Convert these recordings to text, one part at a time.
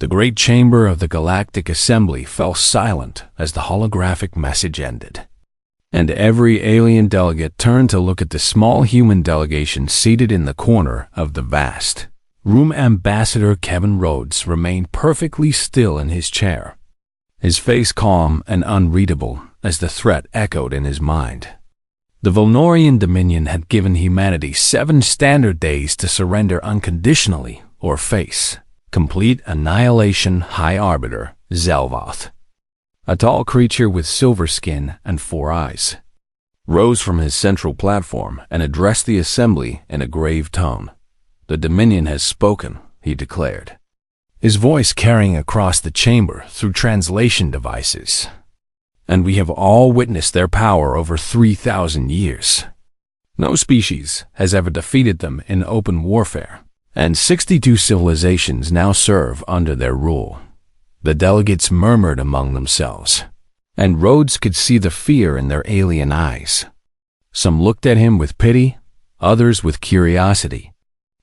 The great chamber of the Galactic Assembly fell silent as the holographic message ended. And every alien delegate turned to look at the small human delegation seated in the corner of the vast room. Ambassador Kevin Rhodes remained perfectly still in his chair, his face calm and unreadable as the threat echoed in his mind. The Volnorian Dominion had given humanity 7 standard days to surrender unconditionally or face complete annihilation. High Arbiter Zelvoth, a tall creature with silver skin and 4 eyes, rose from his central platform and addressed the assembly in a grave tone. "The Dominion has spoken," he declared, his voice carrying across the chamber through translation devices. "And we have all witnessed their power over 3,000 years. No species has ever defeated them in open warfare, and 62 civilizations now serve under their rule." The delegates murmured among themselves, and Rhodes could see the fear in their alien eyes. Some looked at him with pity, others with curiosity,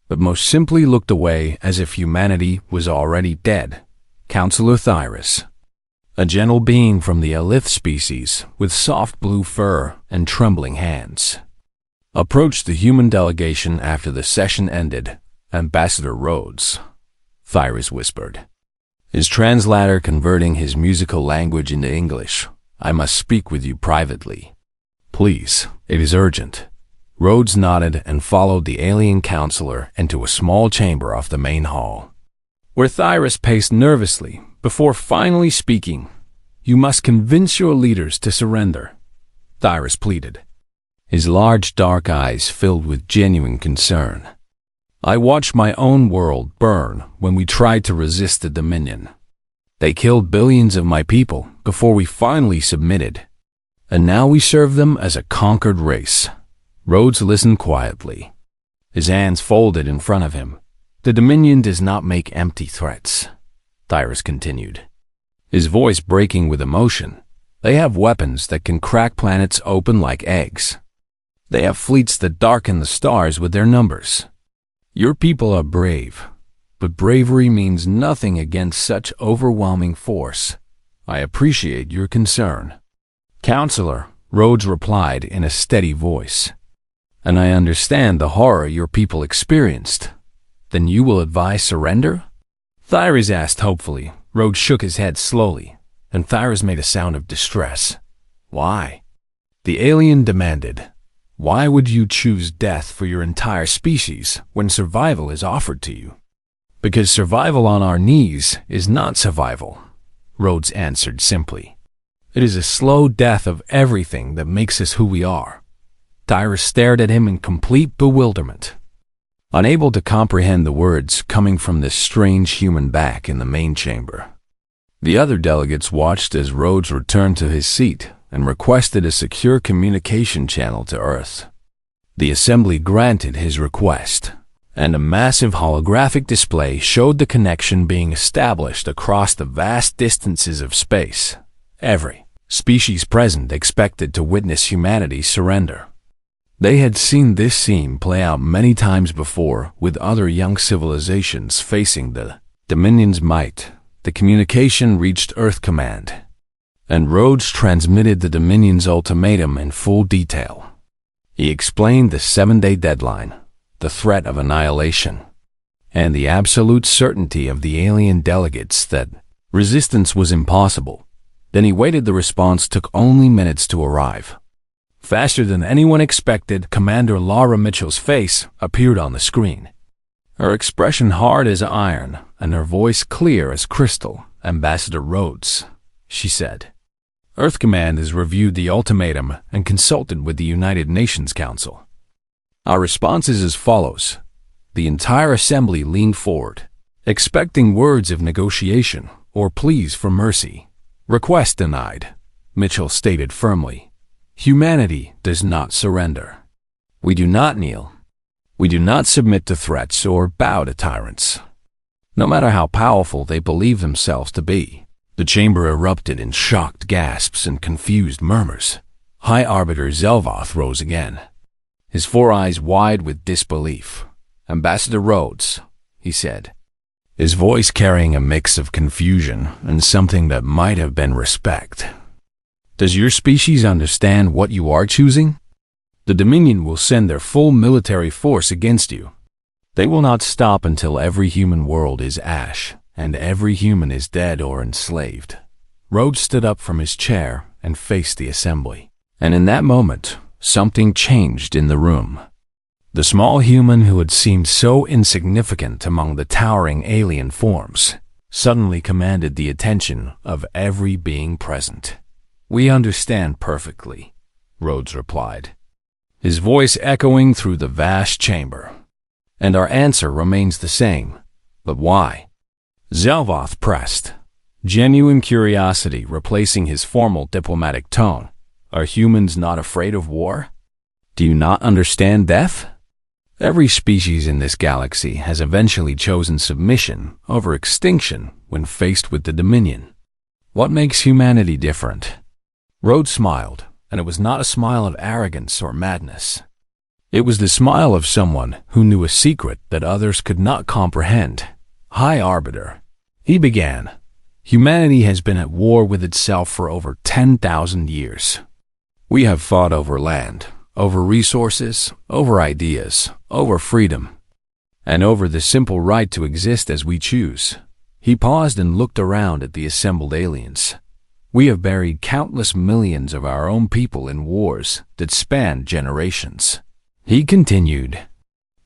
but most simply looked away as if humanity was already dead. Counselor Thyrus, a gentle being from the Elith species with soft blue fur and trembling hands, approached the human delegation after the session ended. "Ambassador Rhodes," Thyrus whispered, his translator converting his musical language into English, "I must speak with you privately. Please, it is urgent." Rhodes nodded and followed the alien counselor into a small chamber off the main hall, where Thyrus paced nervously before finally speaking. "You must convince your leaders to surrender," Thyrus pleaded, his large dark eyes filled with genuine concern. "I watched my own world burn when we tried to resist the Dominion. They killed billions of my people before we finally submitted, and now we serve them as a conquered race." Rhodes listened quietly, his hands folded in front of him. "The Dominion does not make empty threats," Thyrus continued, his voice breaking with emotion. "They have weapons that can crack planets open like eggs. They have fleets that darken the stars with their numbers. Your people are brave, but bravery means nothing against such overwhelming force. I appreciate your concern." "Counselor," Rhodes replied in a steady voice, "and I understand the horror your people experienced. Then you will advise surrender?" Thyrus asked hopefully. Rhodes shook his head slowly, and Thyrus made a sound of distress. "Why?" The alien demanded. "Why would you choose death for your entire species when survival is offered to you?" "Because survival on our knees is not survival," Rhodes answered simply. "It is a slow death of everything that makes us who we are." Thyrus stared at him in complete bewilderment, unable to comprehend the words coming from this strange human back in the main chamber. The other delegates watched as Rhodes returned to his seat and requested a secure communication channel to Earth. The assembly granted his request, and a massive holographic display showed the connection being established across the vast distances of space. Every species present expected to witness humanity surrender. They had seen this scene play out many times before with other young civilizations facing the Dominion's might. The communication reached Earth Command, and Rhodes transmitted the Dominion's ultimatum in full detail. He explained the 7-day deadline, the threat of annihilation, and the absolute certainty of the alien delegates that resistance was impossible. Then he waited. The response took only minutes to arrive. Faster than anyone expected, Commander Laura Mitchell's face appeared on the screen, her expression hard as iron and her voice clear as crystal. "Ambassador Rhodes," she said, "Earth Command has reviewed the ultimatum and consulted with the United Nations Council. Our response is as follows." The entire assembly leaned forward, expecting words of negotiation or pleas for mercy. "Request denied," Mitchell stated firmly. "Humanity does not surrender. We do not kneel. We do not submit to threats or bow to tyrants, no matter how powerful they believe themselves to be." The chamber erupted in shocked gasps and confused murmurs. High Arbiter Zelvoth rose again, his 4 eyes wide with disbelief. "Ambassador Rhodes," he said, his voice carrying a mix of confusion and something that might have been respect. "Does your species understand what you are choosing? The Dominion will send their full military force against you. They will not stop until every human world is ash, and every human is dead or enslaved." Rhodes stood up from his chair and faced the assembly. And in that moment, something changed in the room. The small human who had seemed so insignificant among the towering alien forms suddenly commanded the attention of every being present. "We understand perfectly," Rhodes replied, his voice echoing through the vast chamber. "And our answer remains the same. But why?" Zelvoth pressed, genuine curiosity replacing his formal diplomatic tone. "Are humans not afraid of war? Do you not understand death? Every species in this galaxy has eventually chosen submission over extinction when faced with the Dominion. What makes humanity different?" Rhodes smiled, and it was not a smile of arrogance or madness. It was the smile of someone who knew a secret that others could not comprehend. "High Arbiter," he began, "humanity has been at war with itself for over 10,000 years. We have fought over land, over resources, over ideas, over freedom, and over the simple right to exist as we choose." He paused and looked around at the assembled aliens. "We have buried countless millions of our own people in wars that spanned generations." He continued,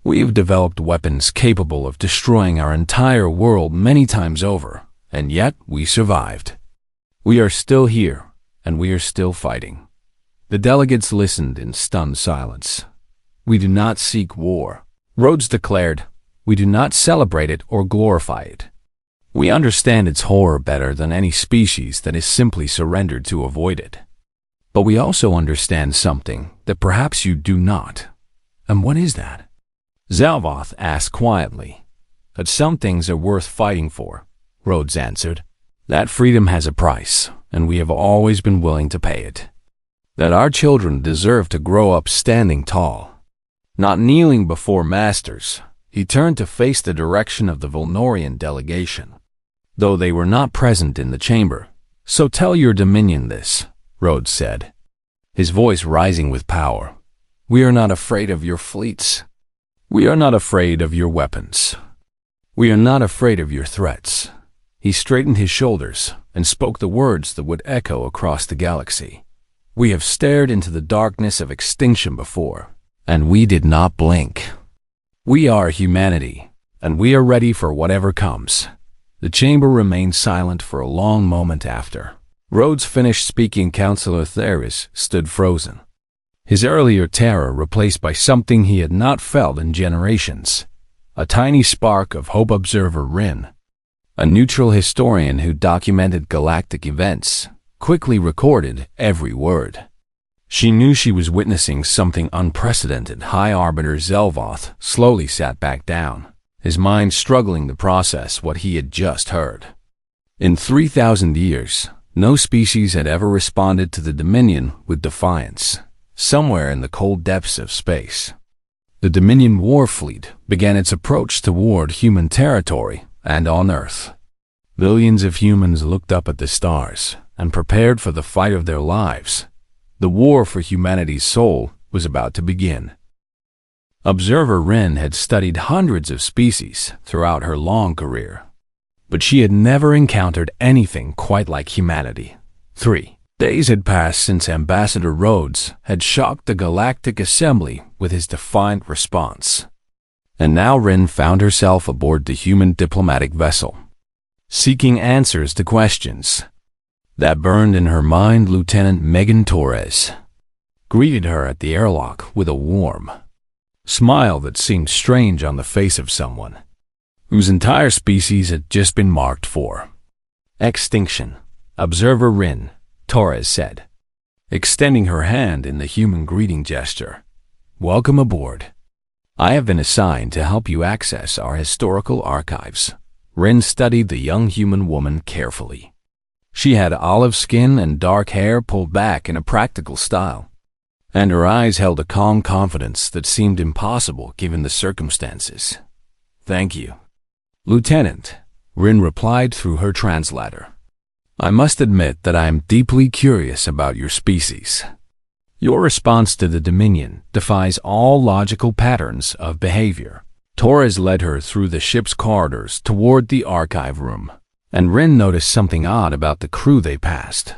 "We have developed weapons capable of destroying our entire world many times over, and yet we survived. We are still here, and we are still fighting." The delegates listened in stunned silence. "We do not seek war," Rhodes declared. "We do not celebrate it or glorify it. We understand its horror better than any species that is simply surrendered to avoid it. But we also understand something that perhaps you do not." "And what is that?" Zelvoth asked quietly. "That some things are worth fighting for," Rhodes answered. "That freedom has a price, and we have always been willing to pay it. That our children deserve to grow up standing tall, not kneeling before masters." He turned to face the direction of the Volnorian delegation, though they were not present in the chamber. "So tell your Dominion this," Rhodes said, his voice rising with power. "We are not afraid of your fleets. We are not afraid of your weapons. We are not afraid of your threats." He straightened his shoulders and spoke the words that would echo across the galaxy. "We have stared into the darkness of extinction before, and we did not blink. We are humanity, and we are ready for whatever comes." The chamber remained silent for a long moment after Rhodes finished speaking. Councillor Theris stood frozen, his earlier terror replaced by something he had not felt in generations, a tiny spark of hope. Observer Rin, a neutral historian who documented galactic events, quickly recorded every word. She knew she was witnessing something unprecedented. High Arbiter Zelvoth slowly sat back down, his mind struggling to process what he had just heard. In 3,000 years, no species had ever responded to the Dominion with defiance. Somewhere in the cold depths of space, the Dominion war fleet began its approach toward human territory and on Earth. Billions of humans looked up at the stars and prepared for the fight of their lives. The war for humanity's soul was about to begin. Observer Rin had studied hundreds of species throughout her long career, but she had never encountered anything quite like humanity. 3 days had passed since Ambassador Rhodes had shocked the Galactic Assembly with his defiant response. And now Rin found herself aboard the human diplomatic vessel, seeking answers to questions that burned in her mind. Lieutenant Megan Torres greeted her at the airlock with a warm smile that seemed strange on the face of someone whose entire species had just been marked for extinction. "Observer Rin," Torres said, extending her hand in the human greeting gesture. "Welcome aboard. I have been assigned to help you access our historical archives." Rin studied the young human woman carefully. She had olive skin and dark hair pulled back in a practical style, and her eyes held a calm confidence that seemed impossible given the circumstances. "Thank you." Lieutenant, Rin replied through her translator. I must admit that I am deeply curious about your species. Your response to the Dominion defies all logical patterns of behavior. Torres led her through the ship's corridors toward the archive room, and Rin noticed something odd about the crew they passed.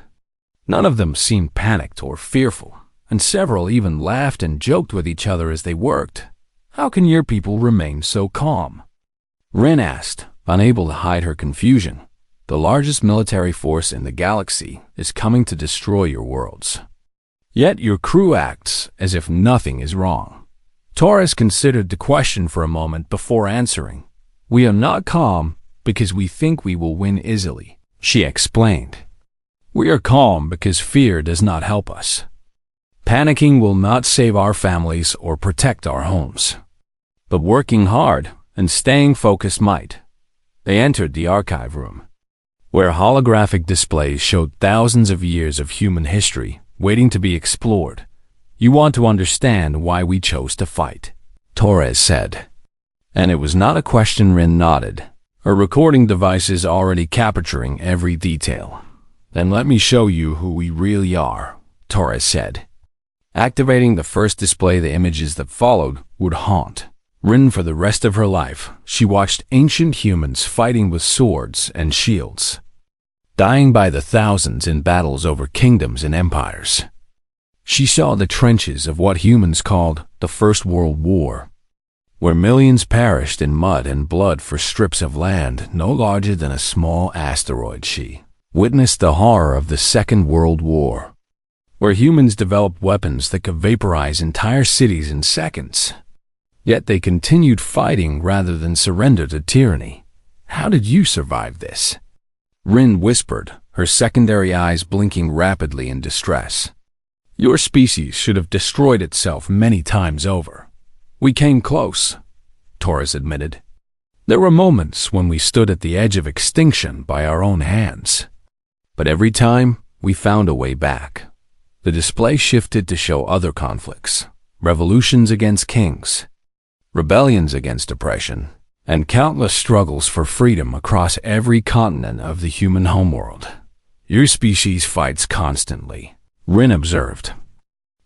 None of them seemed panicked or fearful, and several even laughed and joked with each other as they worked. How can your people remain so calm? Rin asked, unable to hide her confusion. The largest military force in the galaxy is coming to destroy your worlds. Yet your crew acts as if nothing is wrong. Torres considered the question for a moment before answering. We are not calm because we think we will win easily, she explained. We are calm because fear does not help us. Panicking will not save our families or protect our homes. But working hard and staying focused might. They entered the archive room, where holographic displays showed thousands of years of human history waiting to be explored. You want to understand why we chose to fight, Torres said. And it was not a question. Rin nodded. Her recording device is already capturing every detail. Then let me show you who we really are, Torres said. Activating the first display, the images that followed would haunt Rin for the rest of her life. She watched ancient humans fighting with swords and shields, dying by the thousands in battles over kingdoms and empires. She saw the trenches of what humans called the First World War, where millions perished in mud and blood for strips of land no larger than a small asteroid. She witnessed the horror of the Second World War, where humans developed weapons that could vaporize entire cities in seconds. Yet they continued fighting rather than surrender to tyranny. How did you survive this? Rin whispered, her secondary eyes blinking rapidly in distress. Your species should have destroyed itself many times over. We came close, Torres admitted. There were moments when we stood at the edge of extinction by our own hands. But every time, we found a way back. The display shifted to show other conflicts, revolutions against kings, rebellions against oppression, and countless struggles for freedom across every continent of the human homeworld. Your species fights constantly, Rin observed.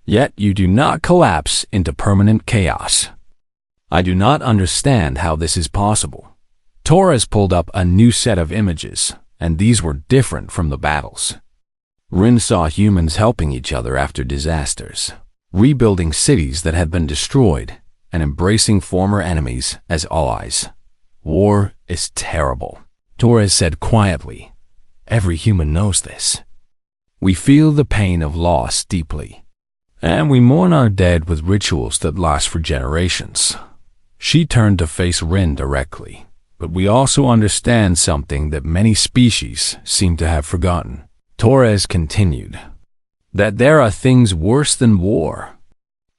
Yet you do not collapse into permanent chaos. I do not understand how this is possible. Torres pulled up a new set of images, and these were different from the battles. Rin saw humans helping each other after disasters, rebuilding cities that had been destroyed, and embracing former enemies as allies. War is terrible, Torres said quietly. Every human knows this. We feel the pain of loss deeply, and we mourn our dead with rituals that last for generations. She turned to face Rin directly. But we also understand something that many species seem to have forgotten. Torres continued, that there are things worse than war,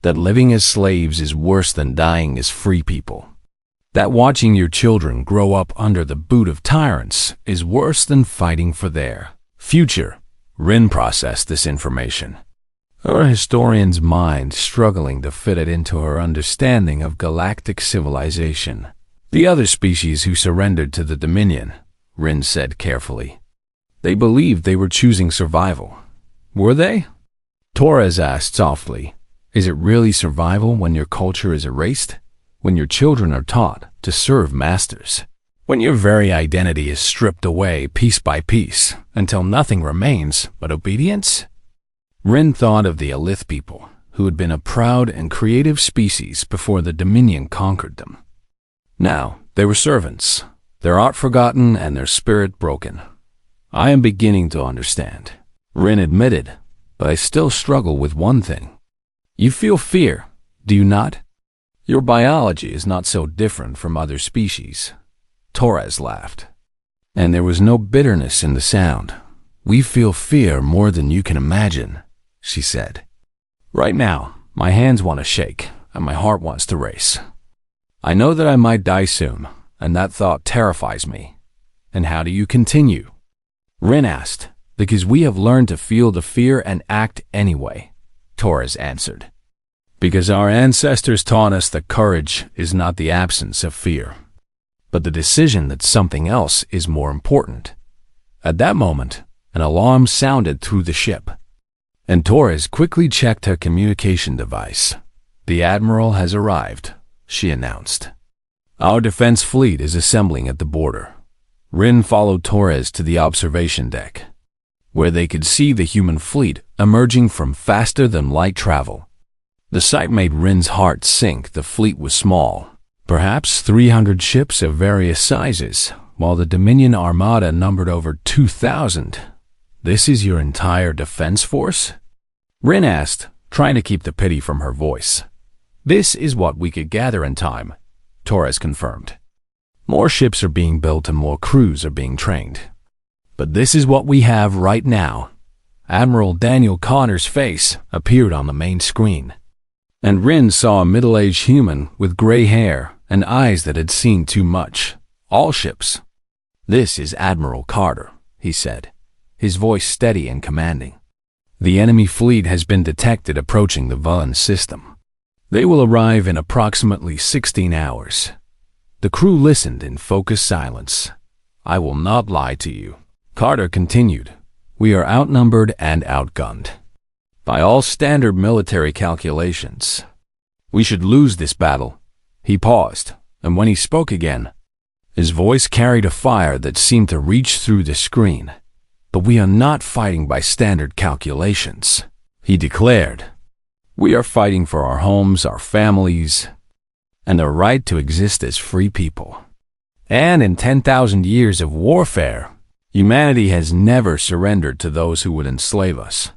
that living as slaves is worse than dying as free people, that watching your children grow up under the boot of tyrants is worse than fighting for their future. Rin processed this information, her historian's mind struggling to fit it into her understanding of galactic civilization. The other species who surrendered to the Dominion, Rin said carefully. They believed they were choosing survival. Were they? Torres asked softly. Is it really survival when your culture is erased? When your children are taught to serve masters? When your very identity is stripped away piece by piece until nothing remains but obedience? Rin thought of the Alith people, who had been a proud and creative species before the Dominion conquered them. Now, they were servants, their art forgotten and their spirit broken. I am beginning to understand, Rin admitted, but I still struggle with one thing. You feel fear, do you not? Your biology is not so different from other species. Torres laughed. And there was no bitterness in the sound. We feel fear more than you can imagine, she said. Right now, my hands want to shake and my heart wants to race. I know that I might die soon, and that thought terrifies me. And how do you continue? Rin asked. Because we have learned to feel the fear and act anyway, Torres answered. Because our ancestors taught us that courage is not the absence of fear, but the decision that something else is more important. At that moment, an alarm sounded through the ship, and Torres quickly checked her communication device. "The Admiral has arrived," she announced. "Our defense fleet is assembling at the border." Rin followed Torres to the observation deck, where they could see the human fleet emerging from faster-than-light travel. The sight made Rin's heart sink. The fleet was small, perhaps 300 ships of various sizes, while the Dominion Armada numbered over 2,000. "This is your entire defense force?" Rin asked, trying to keep the pity from her voice. "This is what we could gather in time," Torres confirmed. "More ships are being built and more crews are being trained. But this is what we have right now." Admiral Daniel Connor's face appeared on the main screen, and Rin saw a middle-aged human with gray hair and eyes that had seen too much. "All ships." "This is Admiral Carter," he said, his voice steady and commanding. "The enemy fleet has been detected approaching the Vulcan system. They will arrive in approximately 16 hours. The crew listened in focused silence. "I will not lie to you," Carter continued. "We are outnumbered and outgunned. By all standard military calculations, we should lose this battle." He paused, and when he spoke again, his voice carried a fire that seemed to reach through the screen. "But we are not fighting by standard calculations," he declared. "We are fighting for our homes, our families, and the right to exist as free people. And in 10,000 years of warfare, humanity has never surrendered to those who would enslave us."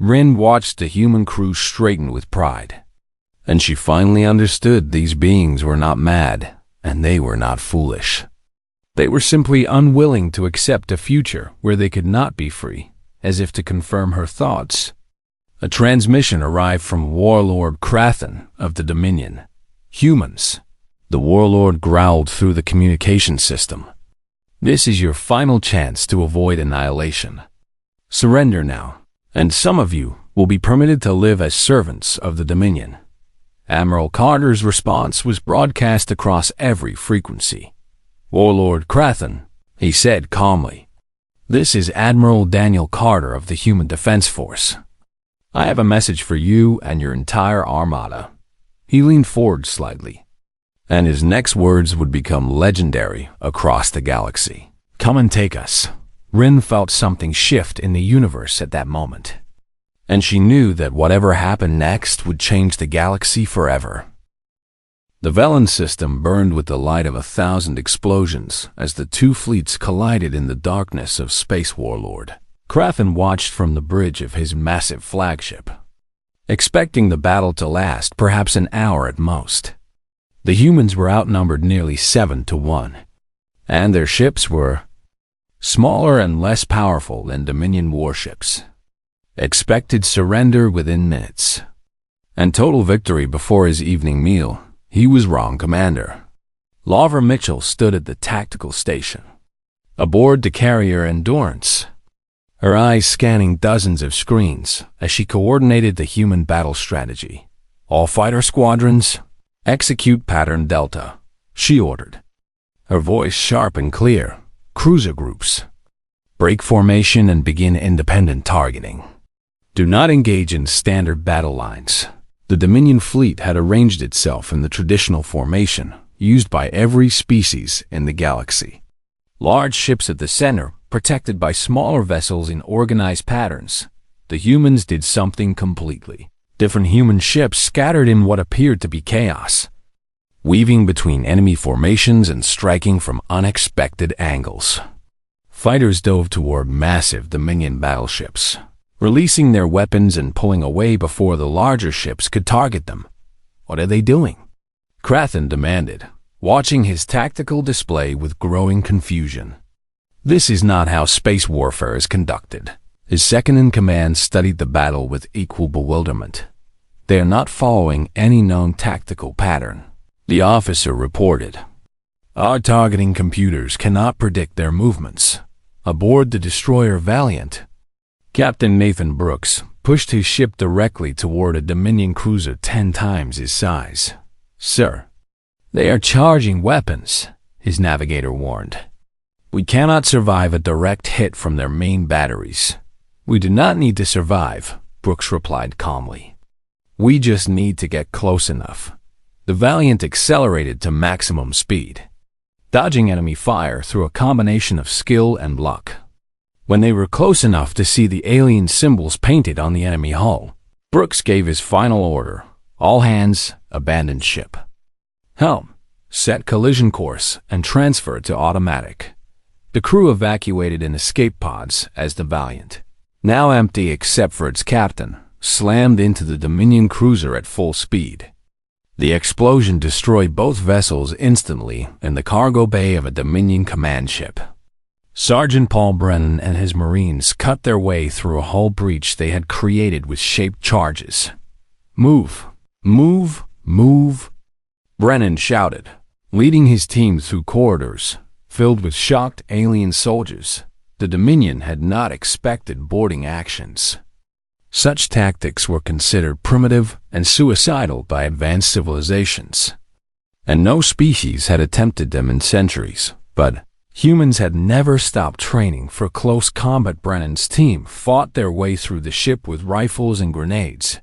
Rin watched the human crew straighten with pride, and she finally understood these beings were not mad, and they were not foolish. They were simply unwilling to accept a future where they could not be free. As if to confirm her thoughts, a transmission arrived from Warlord Krathen of the Dominion. "Humans," the warlord growled through the communication system. "This is your final chance to avoid annihilation. Surrender now, and some of you will be permitted to live as servants of the Dominion." Admiral Carter's response was broadcast across every frequency. "Warlord Krathen," he said calmly, "this is Admiral Daniel Carter of the Human Defense Force. I have a message for you and your entire armada." He leaned forward slightly, and his next words would become legendary across the galaxy. "Come and take us." Rin felt something shift in the universe at that moment, and she knew that whatever happened next would change the galaxy forever. The Velen system burned with the light of 1,000 explosions as the two fleets collided in the darkness of Space Warlord. Krathen watched from the bridge of his massive flagship, expecting the battle to last perhaps an hour at most. The humans were outnumbered nearly 7-1, and their ships were smaller and less powerful than Dominion warships. Expected surrender within minutes, and total victory before his evening meal. He was wrong, Commander. Laura Mitchell stood at the tactical station, aboard the carrier Endurance, her eyes scanning dozens of screens as she coordinated the human battle strategy. "All fighter squadrons, execute pattern Delta," she ordered, her voice sharp and clear. "Cruiser groups, break formation and begin independent targeting. Do not engage in standard battle lines." The Dominion fleet had arranged itself in the traditional formation used by every species in the galaxy. Large ships at the center, protected by smaller vessels in organized patterns. The humans did something completely different. Human ships scattered in what appeared to be chaos, weaving between enemy formations and striking from unexpected angles. Fighters dove toward massive Dominion battleships, releasing their weapons and pulling away before the larger ships could target them. "What are they doing?" Krathen demanded, watching his tactical display with growing confusion. "This is not how space warfare is conducted." His second-in-command studied the battle with equal bewilderment. "They are not following any known tactical pattern," the officer reported. "Our targeting computers cannot predict their movements." Aboard the destroyer Valiant, Captain Nathan Brooks pushed his ship directly toward a Dominion cruiser 10 times his size. "Sir, they are charging weapons," his navigator warned. "We cannot survive a direct hit from their main batteries." "We do not need to survive," Brooks replied calmly. "We just need to get close enough." The Valiant accelerated to maximum speed, dodging enemy fire through a combination of skill and luck. When they were close enough to see the alien symbols painted on the enemy hull, Brooks gave his final order: "All hands, abandon ship. Helm, set collision course and transfer to automatic." The crew evacuated in escape pods as the Valiant, now empty except for its captain, slammed into the Dominion cruiser at full speed. The explosion destroyed both vessels instantly in the cargo bay of a Dominion command ship. Sergeant Paul Brennan and his Marines cut their way through a hull breach they had created with shaped charges. "Move! Move! Move!" Brennan shouted, leading his team through corridors filled with shocked alien soldiers. The Dominion had not expected boarding actions. Such tactics were considered primitive and suicidal by advanced civilizations, and no species had attempted them in centuries. But humans had never stopped training for close combat. Brennan's team fought their way through the ship with rifles and grenades,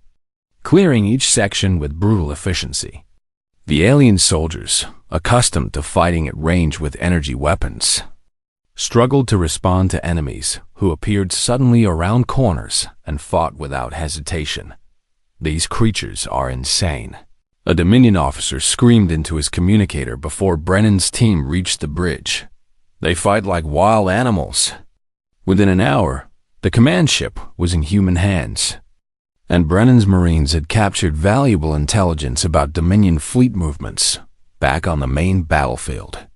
clearing each section with brutal efficiency. The alien soldiers, accustomed to fighting at range with energy weapons, struggled to respond to enemies who appeared suddenly around corners and fought without hesitation. "These creatures are insane," a Dominion officer screamed into his communicator before Brennan's team reached the bridge. "They fight like wild animals." Within an hour, the command ship was in human hands, and Brennan's Marines had captured valuable intelligence about Dominion fleet movements back on the main battlefield.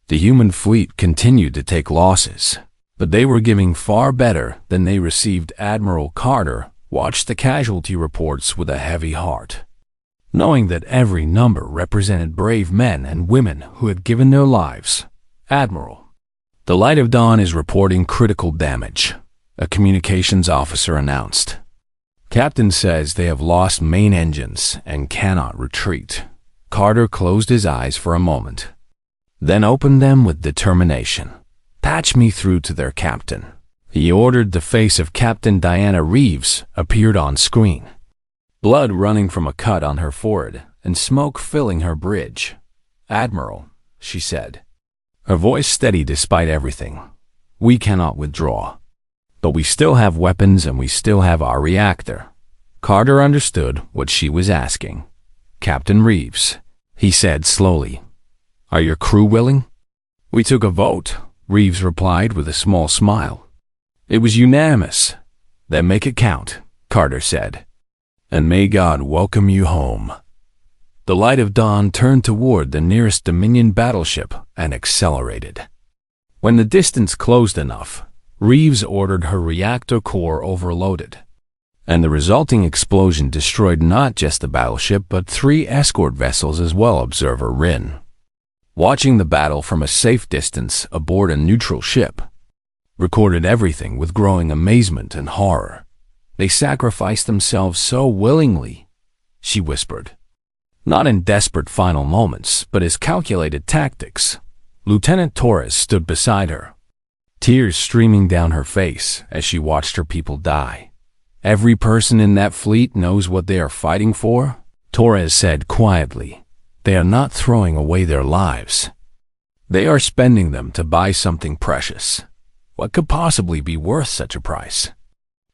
The human fleet continued to take losses, but they were giving far better than they received. Admiral Carter watched the casualty reports with a heavy heart, knowing that every number represented brave men and women who had given their lives. "Admiral, the Light of Dawn is reporting critical damage," a communications officer announced. "Captain says they have lost main engines and cannot retreat." Carter closed his eyes for a moment, then opened them with determination. "Patch me through to their captain," he ordered. The face of Captain Diana Reeves appeared on screen, blood running from a cut on her forehead and smoke filling her bridge. "Admiral," she said, her voice steady despite everything, "we cannot withdraw. But we still have weapons and we still have our reactor." Carter understood what she was asking. "Captain Reeves," he said slowly, "are your crew willing?" "We took a vote," Reeves replied with a small smile. "It was unanimous." "Then make it count," Carter said. "And may God welcome you home." The Light of Dawn turned toward the nearest Dominion battleship and accelerated. When the distance closed enough, Reeves ordered her reactor core overloaded, and the resulting explosion destroyed not just the battleship but 3 escort vessels as well. Observer Rin, watching the battle from a safe distance aboard a neutral ship, recorded everything with growing amazement and horror. "They sacrificed themselves so willingly," she whispered. Not in desperate final moments, but as calculated tactics. Lieutenant Torres stood beside her, tears streaming down her face as she watched her people die. "Every person in that fleet knows what they are fighting for," Torres said quietly. "They are not throwing away their lives. They are spending them to buy something precious. What could possibly be worth such a price?"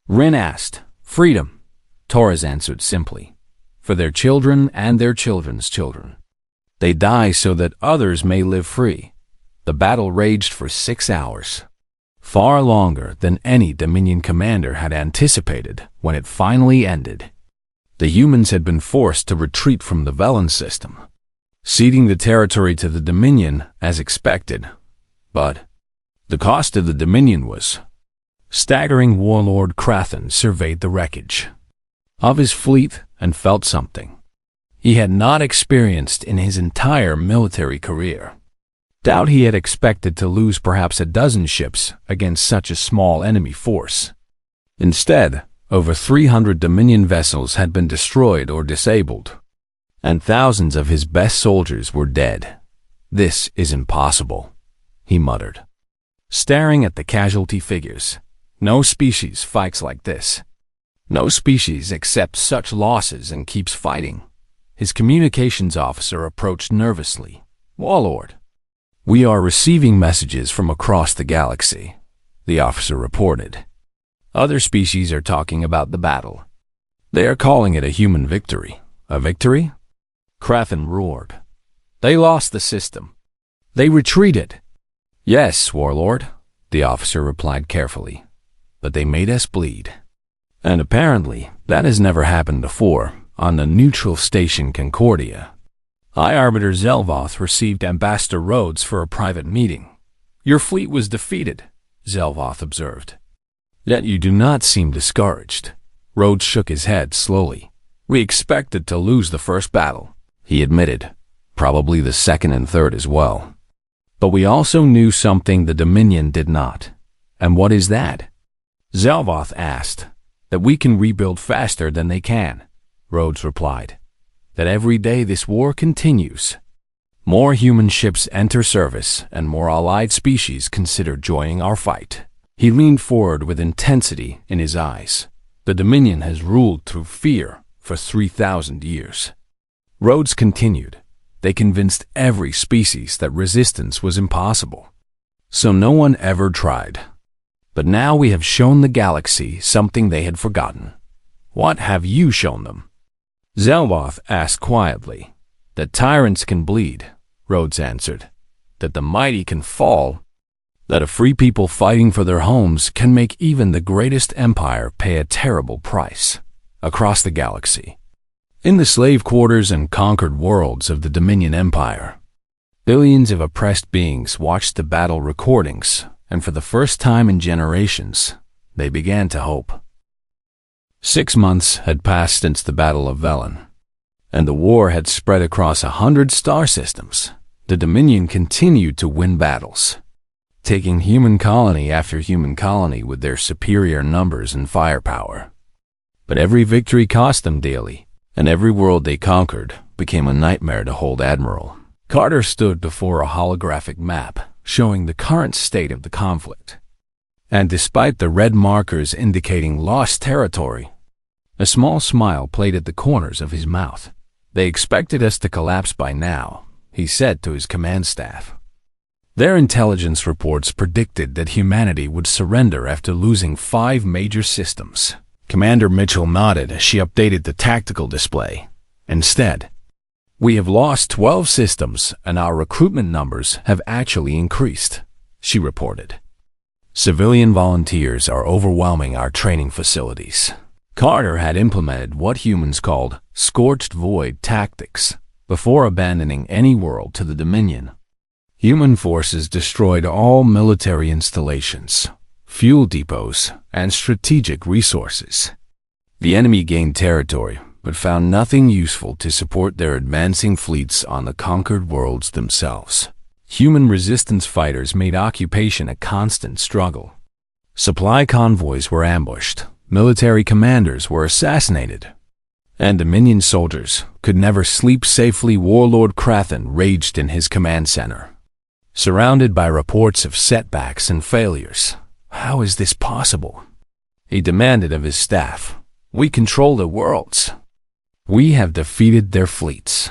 Rin asked. "Freedom," Torres answered simply. "For their children and their children's children. They die so that others may live free." The battle raged for 6 hours, far longer than any Dominion commander had anticipated. When it finally ended, the humans had been forced to retreat from the Velen system, ceding the territory to the Dominion as expected. But the cost of the Dominion was staggering. Warlord Krathen surveyed the wreckage of his fleet and felt something he had not experienced in his entire military career. Doubt he had expected to lose perhaps a dozen ships against such a small enemy force. Instead, over 300 Dominion vessels had been destroyed or disabled, and thousands of his best soldiers were dead. "This is impossible," he muttered, staring at the casualty figures. "No species fights like this. No species accepts such losses and keeps fighting." His communications officer approached nervously. "Warlord, we are receiving messages from across the galaxy," the officer reported. "Other species are talking about the battle. They are calling it a human victory." "A victory?" Krathen roared. "They lost the system. They retreated." "Yes, Warlord," the officer replied carefully, "but they made us bleed. And apparently that has never happened before on the neutral station Concordia." High Arbiter Zelvoth received Ambassador Rhodes for a private meeting. "Your fleet was defeated," Zelvoth observed. "Yet you do not seem discouraged." Rhodes shook his head slowly. "We expected to lose the first battle," he admitted. "Probably the second and third as well. But we also knew something the Dominion did not." "And what is that?" Zelvoth asked. "That we can rebuild faster than they can," Rhodes replied. "That every day this war continues. More human ships enter service and more allied species consider joining our fight." He leaned forward with intensity in his eyes. "The Dominion has ruled through fear for 3,000 years." Rhodes continued. "They convinced every species that resistance was impossible. So no one ever tried. But now we have shown the galaxy something they had forgotten." "What have you shown them?" Zelvoth asked quietly. "That tyrants can bleed," Rhodes answered. "That the mighty can fall. That a free people fighting for their homes can make even the greatest empire pay a terrible price. Across the galaxy, in the slave quarters and conquered worlds of the Dominion Empire, billions of oppressed beings watched the battle recordings, and for the first time in generations, they began to hope." 6 months had passed since the Battle of Velen, and the war had spread across 100 star systems. The Dominion continued to win battles, taking human colony after human colony with their superior numbers and firepower. But every victory cost them daily, and every world they conquered became a nightmare to hold admiral. Carter stood before a holographic map showing the current state of the conflict. And despite the red markers indicating lost territory, a small smile played at the corners of his mouth. "They expected us to collapse by now," he said to his command staff. Their intelligence reports predicted that humanity would surrender after losing 5 major systems. Commander Mitchell nodded as she updated the tactical display. "Instead, we have lost 12 systems and our recruitment numbers have actually increased," she reported. "Civilian volunteers are overwhelming our training facilities." Carter had implemented what humans called scorched void tactics before abandoning any world to the Dominion. Human forces destroyed all military installations, fuel depots, and strategic resources. The enemy gained territory, but found nothing useful to support their advancing fleets on the conquered worlds themselves. Human resistance fighters made occupation a constant struggle. Supply convoys were ambushed, military commanders were assassinated, and Dominion soldiers could never sleep safely. Warlord Krathen raged in his command center, surrounded by reports of setbacks and failures. "How is this possible?" he demanded of his staff. "We control the worlds. We have defeated their fleets.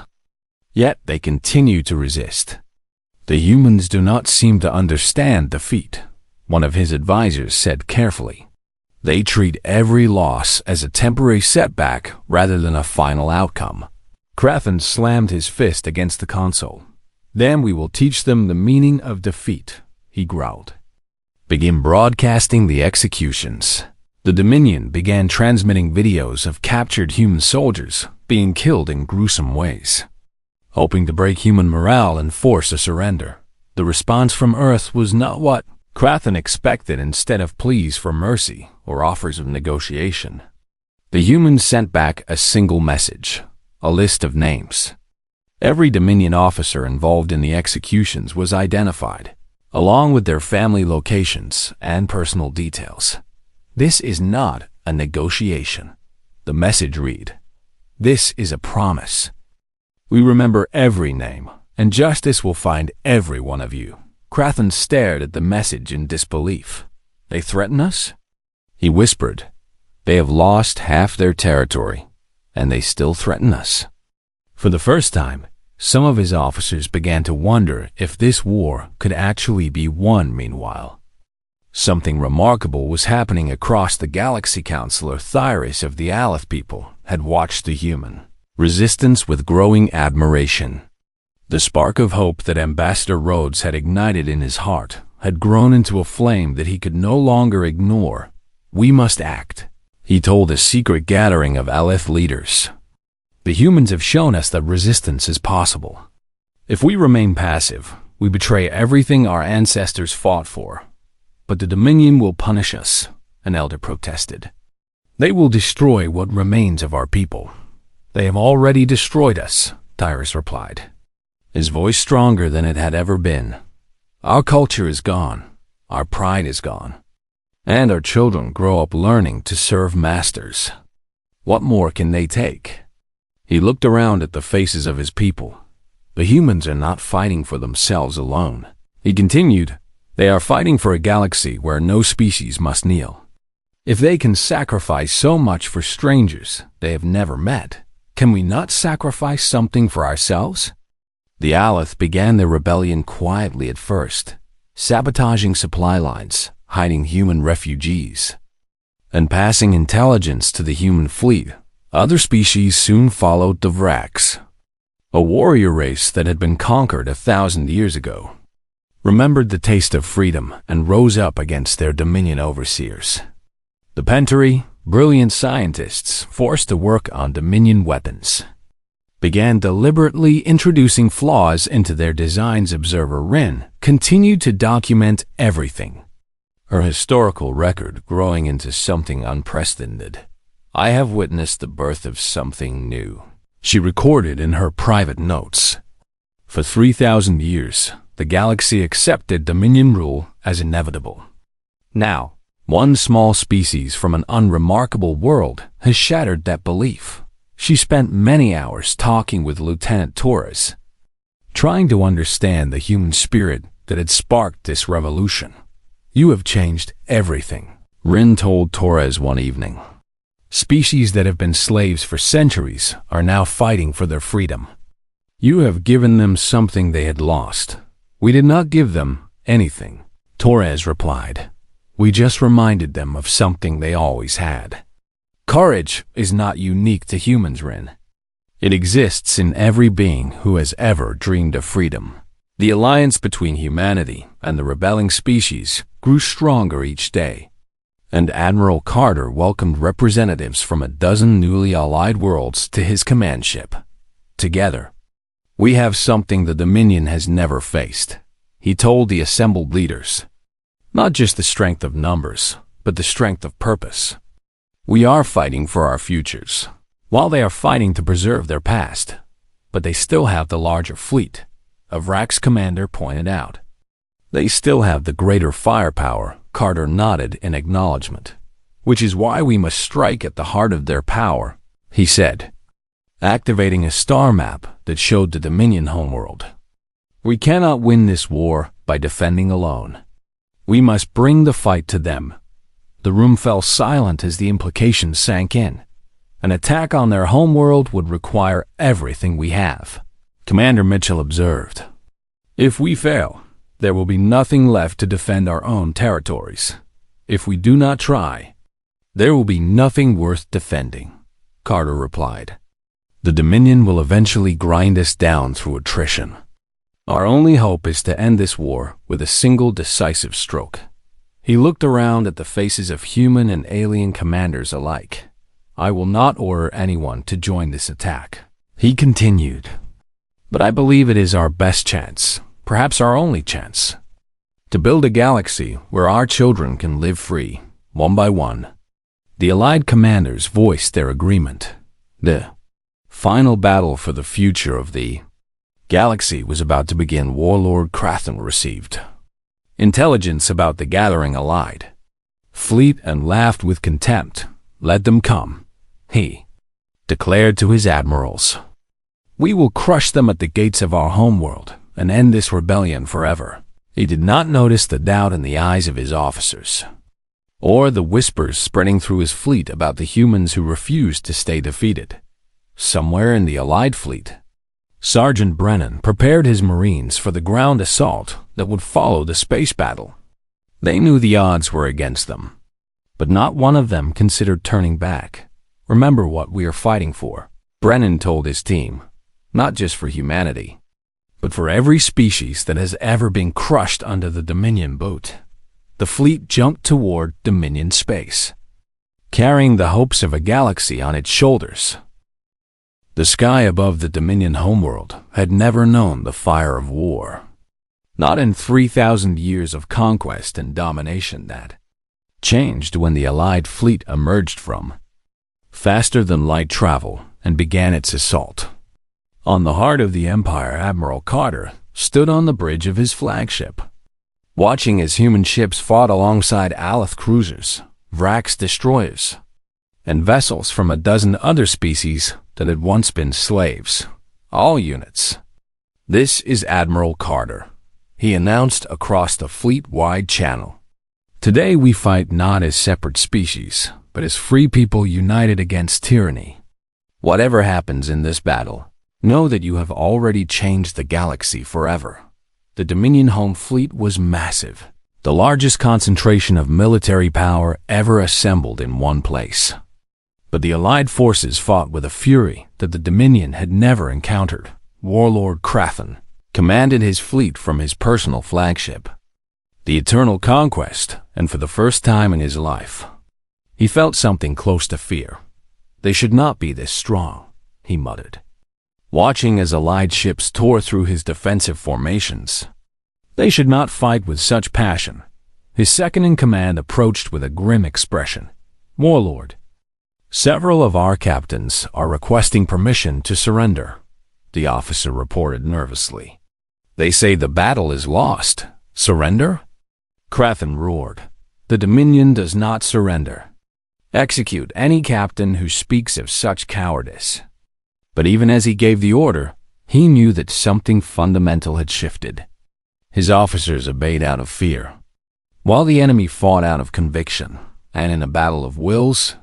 Yet they continue to resist. The humans do not seem to understand defeat," one of his advisors said carefully. "They treat every loss as a temporary setback rather than a final outcome." Krathen slammed his fist against the console. "Then we will teach them the meaning of defeat," he growled. "Begin broadcasting the executions." The Dominion began transmitting videos of captured human soldiers being killed in gruesome ways, hoping to break human morale and force a surrender. The response from Earth was not what Krathen expected. Instead of pleas for mercy or offers of negotiation, the humans sent back a single message, a list of names. Every Dominion officer involved in the executions was identified, along with their family locations and personal details. "This is not a negotiation," the message read. "This is a promise. We remember every name, and justice will find every one of you." Crathen stared at the message in disbelief. "They threaten us?" He whispered, "They have lost half their territory, and they still threaten us." For the first time, some of his officers began to wonder if this war could actually be won. Meanwhile, something remarkable was happening across the galaxy. Counselor Thyrus of the Aleph people had watched the human resistance with growing admiration. The spark of hope that Ambassador Rhodes had ignited in his heart had grown into a flame that he could no longer ignore. "We must act," he told a secret gathering of Aleph leaders. "The humans have shown us that resistance is possible. If we remain passive, we betray everything our ancestors fought for. But the Dominion will punish us," an elder protested. "They will destroy what remains of our people." "They have already destroyed us," Tyrus replied, his voice stronger than it had ever been. "Our culture is gone, our pride is gone, and our children grow up learning to serve masters. What more can they take?" He looked around at the faces of his people. "The humans are not fighting for themselves alone." He continued, "They are fighting for a galaxy where no species must kneel. If they can sacrifice so much for strangers they have never met, can we not sacrifice something for ourselves?" The Aleph began their rebellion quietly at first, sabotaging supply lines, hiding human refugees, and passing intelligence to the human fleet. Other species soon followed the Vraks, a warrior race that had been conquered 1,000 years ago, remembered the taste of freedom and rose up against their Dominion overseers. The Pentari, brilliant scientists forced to work on Dominion weapons, began deliberately introducing flaws into their designs. Observer Rin continued to document everything, her historical record growing into something unprecedented. "I have witnessed the birth of something new," she recorded in her private notes. For 3,000 years, the galaxy accepted Dominion rule as inevitable. Now, one small species from an unremarkable world has shattered that belief. She spent many hours talking with Lieutenant Torres, trying to understand the human spirit that had sparked this revolution. "You have changed everything," Rin told Torres one evening. "Species that have been slaves for centuries are now fighting for their freedom. You have given them something they had lost." "We did not give them anything," Torres replied. "We just reminded them of something they always had." Courage is not unique to humans, Rin. It exists in every being who has ever dreamed of freedom. The alliance between humanity and the rebelling species grew stronger each day, and Admiral Carter welcomed representatives from a dozen newly allied worlds to his command ship. "Together, we have something the Dominion has never faced," he told the assembled leaders. "Not just the strength of numbers, but the strength of purpose. We are fighting for our futures, while they are fighting to preserve their past. But they still have the larger fleet," a Vrax commander pointed out. "They still have the greater firepower," Carter nodded in acknowledgement. "Which is why we must strike at the heart of their power," he said, activating a star map that showed the Dominion homeworld. "We cannot win this war by defending alone. We must bring the fight to them." The room fell silent as the implications sank in. An attack on their homeworld would require everything we have, Commander Mitchell observed. "If we fail, there will be nothing left to defend our own territories. If we do not try, there will be nothing worth defending," Carter replied. "The Dominion will eventually grind us down through attrition. Our only hope is to end this war with a single decisive stroke." He looked around at the faces of human and alien commanders alike. "I will not order anyone to join this attack," he continued. "But I believe it is our best chance, perhaps our only chance, to build a galaxy where our children can live free, one by one." The allied commanders voiced their agreement. The final battle for the future of the galaxy was about to begin. Warlord Crathen received intelligence about the gathering allied fleet and laughed with contempt. "Let them come," he declared to his admirals. We will crush them at the gates of our homeworld and end this rebellion forever." He did not notice the doubt in the eyes of his officers, or the whispers spreading through his fleet about the humans who refused to stay defeated. Somewhere in the Allied fleet, Sergeant Brennan prepared his Marines for the ground assault that would follow the space battle. They knew the odds were against them, but not one of them considered turning back. "Remember what we are fighting for," Brennan told his team, "not just for humanity, but for every species that has ever been crushed under the Dominion boot." The fleet jumped toward Dominion space, carrying the hopes of a galaxy on its shoulders. The sky above the Dominion homeworld had never known the fire of war. Not in 3,000 years of conquest and domination. That changed when the Allied fleet emerged from faster-than-light travel and began its assault. On the heart of the Empire, Admiral Carter stood on the bridge of his flagship, watching as human ships fought alongside Aleth cruisers, Vrax destroyers, and vessels from a dozen other species that had once been slaves. "All units, this is Admiral Carter," he announced across the fleet-wide channel. "Today we fight not as separate species, but as free people united against tyranny. Whatever happens in this battle, know that you have already changed the galaxy forever." The Dominion home fleet was massive, the largest concentration of military power ever assembled in one place. But the Allied forces fought with a fury that the Dominion had never encountered. Warlord Crathan commanded his fleet from his personal flagship, the Eternal Conquest, and for the first time in his life, he felt something close to fear. "They should not be this strong," he muttered, watching as Allied ships tore through his defensive formations. "They should not fight with such passion." His second-in-command approached with a grim expression. "Warlord, several of our captains are requesting permission to surrender," the officer reported nervously. "They say the battle is lost. Surrender?" Crathan roared. "The Dominion does not surrender. Execute any captain who speaks of such cowardice." But even as he gave the order, he knew that something fundamental had shifted. His officers obeyed out of fear, while the enemy fought out of conviction. And in a battle of wills,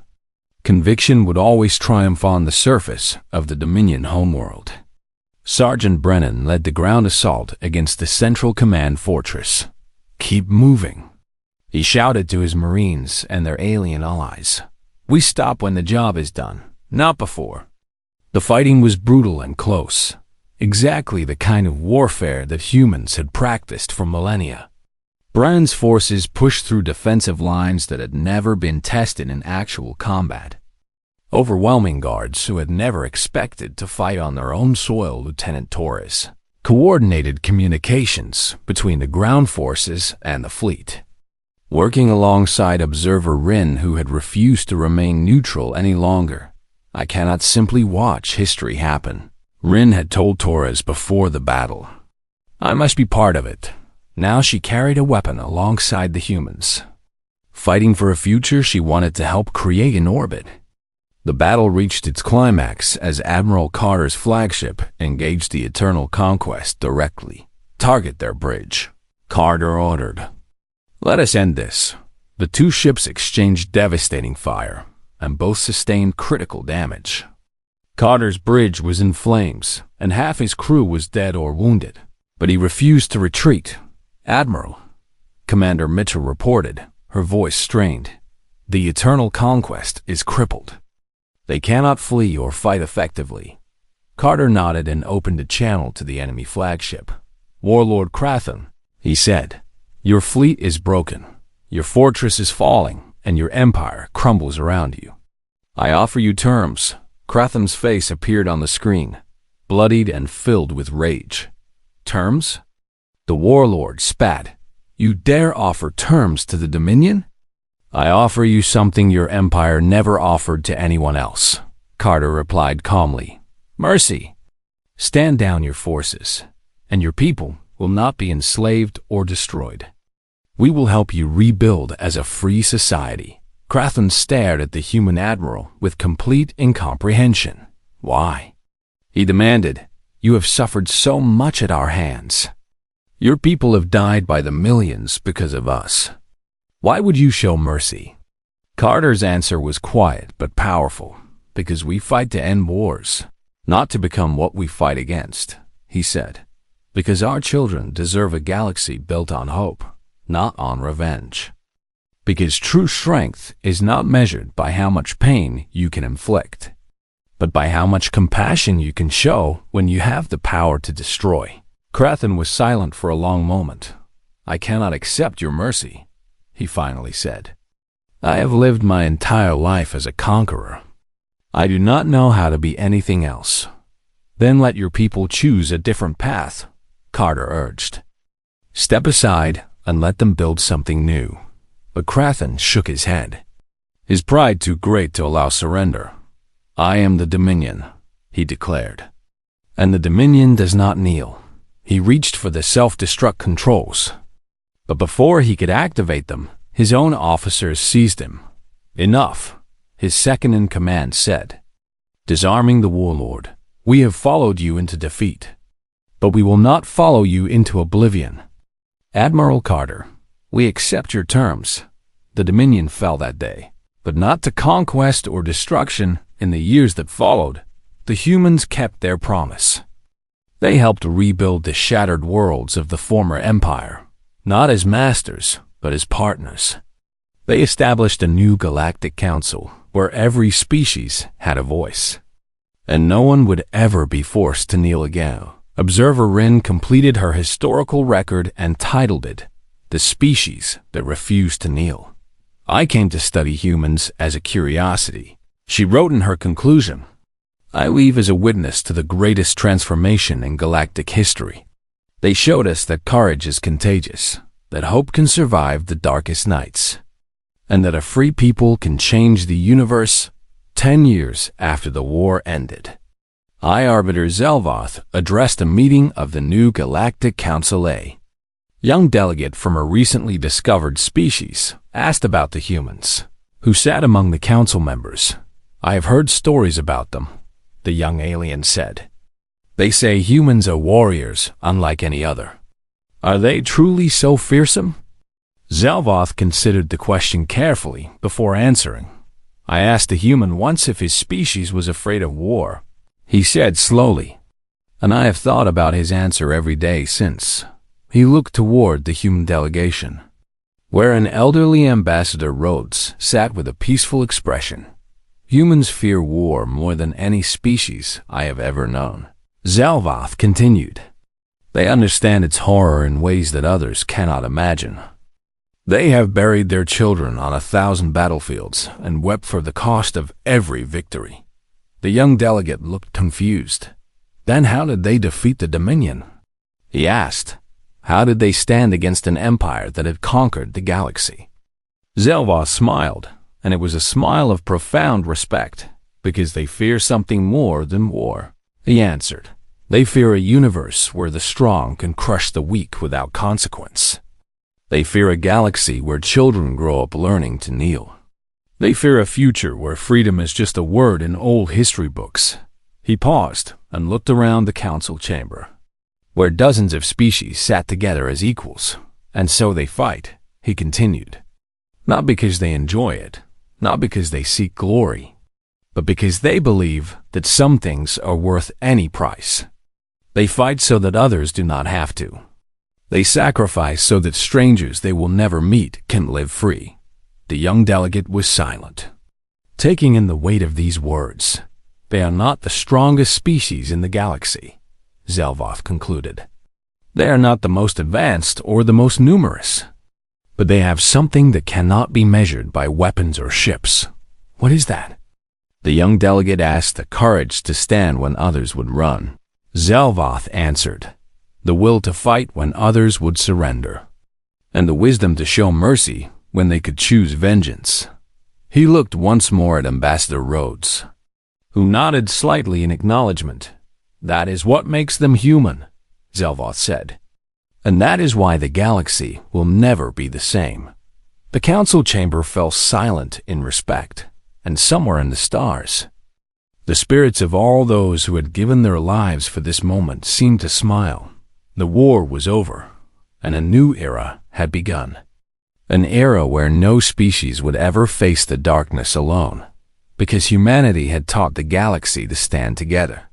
conviction would always triumph on the surface of the Dominion homeworld. Sergeant Brennan led the ground assault against the Central Command fortress. "Keep moving," he shouted to his Marines and their alien allies. "We stop when the job is done, not before." The fighting was brutal and close, exactly the kind of warfare that humans had practiced for millennia. Brennan's forces pushed through defensive lines that had never been tested in actual combat, overwhelming guards who had never expected to fight on their own soil. Lieutenant Torres coordinated communications between the ground forces and the fleet, working alongside Observer Rin, who had refused to remain neutral any longer. "I cannot simply watch history happen," Rin had told Torres before the battle. "I must be part of it." Now she carried a weapon alongside the humans, fighting for a future she wanted to help create in orbit. The battle reached its climax as Admiral Carter's flagship engaged the Eternal Conquest directly. "Target their bridge," Carter ordered. "Let us end this." The two ships exchanged devastating fire, and both sustained critical damage. Carter's bridge was in flames, and half his crew was dead or wounded, but he refused to retreat. "Admiral," Commander Mitchell reported, her voice strained, "the Eternal Conquest is crippled. They cannot flee or fight effectively." Carter nodded and opened a channel to the enemy flagship. "Warlord Crathan," he said, "your fleet is broken, your fortress is falling, and your empire crumbles around you. I offer you terms." Crathan's face appeared on the screen, bloodied and filled with rage. "Terms?" The warlord spat. "You dare offer terms to the Dominion?" "I offer you something your empire never offered to anyone else," Carter replied calmly. "Mercy. Stand down your forces, and your people will not be enslaved or destroyed. We will help you rebuild as a free society." Crathan stared at the human admiral with complete incomprehension. "Why?" He demanded, "You have suffered so much at our hands. Your people have died by the millions because of us. Why would you show mercy?" Carter's answer was quiet but powerful, "Because we fight to end wars, not to become what we fight against," he said. "Because our children deserve a galaxy built on hope, not on revenge. Because true strength is not measured by how much pain you can inflict, but by how much compassion you can show when you have the power to destroy." Crathen was silent for a long moment. "I cannot accept your mercy," he finally said. "I have lived my entire life as a conqueror. I do not know how to be anything else." "Then let your people choose a different path," Carter urged. "Step aside and let them build something new." But Crathen shook his head, his pride too great to allow surrender. "I am the Dominion," he declared. "And the Dominion does not kneel." He reached for the self-destruct controls, but before he could activate them, his own officers seized him. "Enough," his second-in-command said. Disarming the warlord, "We have followed you into defeat, but we will not follow you into oblivion." "Admiral Carter, we accept your terms." The Dominion fell that day, but not to conquest or destruction. In the years that followed, the humans kept their promise. They helped rebuild the shattered worlds of the former empire, not as masters, but as partners. They established a new galactic council where every species had a voice, and no one would ever be forced to kneel again. Observer Rin completed her historical record and titled it, "The Species That Refused to Kneel." "I came to study humans as a curiosity," she wrote in her conclusion. "I leave as a witness to the greatest transformation in galactic history. They showed us that courage is contagious, that hope can survive the darkest nights, and that a free people can change the universe 10 years after the war ended." I Arbiter Zelvoth addressed a meeting of the new Galactic Council. A young delegate from a recently discovered species asked about the humans, who sat among the council members. "I have heard stories about them," the young alien said. "They say humans are warriors unlike any other. Are they truly so fearsome?" Zelvoth considered the question carefully before answering. "I asked a human once if his species was afraid of war," he said slowly, "and I have thought about his answer every day since." He looked toward the human delegation, where an elderly Ambassador Rhodes sat with a peaceful expression. "Humans fear war more than any species I have ever known," Zelvoth continued. "They understand its horror in ways that others cannot imagine. They have buried their children on 1,000 battlefields and wept for the cost of every victory." The young delegate looked confused. "Then how did they defeat the Dominion?" he asked. "How did they stand against an empire that had conquered the galaxy?" Zelvoth smiled, and it was a smile of profound respect. "Because they fear something more than war," he answered. "They fear a universe where the strong can crush the weak without consequence. They fear a galaxy where children grow up learning to kneel. They fear a future where freedom is just a word in old history books." He paused and looked around the council chamber, where dozens of species sat together as equals. "And so they fight," he continued. "Not because they enjoy it, not because they seek glory, but because they believe that some things are worth any price. They fight so that others do not have to. They sacrifice so that strangers they will never meet can live free." The young delegate was silent, taking in the weight of these words. "They are not the strongest species in the galaxy," Zelvoth concluded. "They are not the most advanced or the most numerous, but they have something that cannot be measured by weapons or ships." "What is that?" the young delegate asked, the courage to stand when others would run. Zelvoth answered, "The will to fight when others would surrender, and the wisdom to show mercy when they could choose vengeance." He looked once more at Ambassador Rhodes, who nodded slightly in acknowledgement. "That is what makes them human," Zelvoth said. "And that is why the galaxy will never be the same." The council chamber fell silent in respect, and somewhere in the stars, The spirits of all those who had given their lives for this moment seemed to smile. The war was over, and a new era had begun. An era where no species would ever face the darkness alone, because humanity had taught the galaxy to stand together.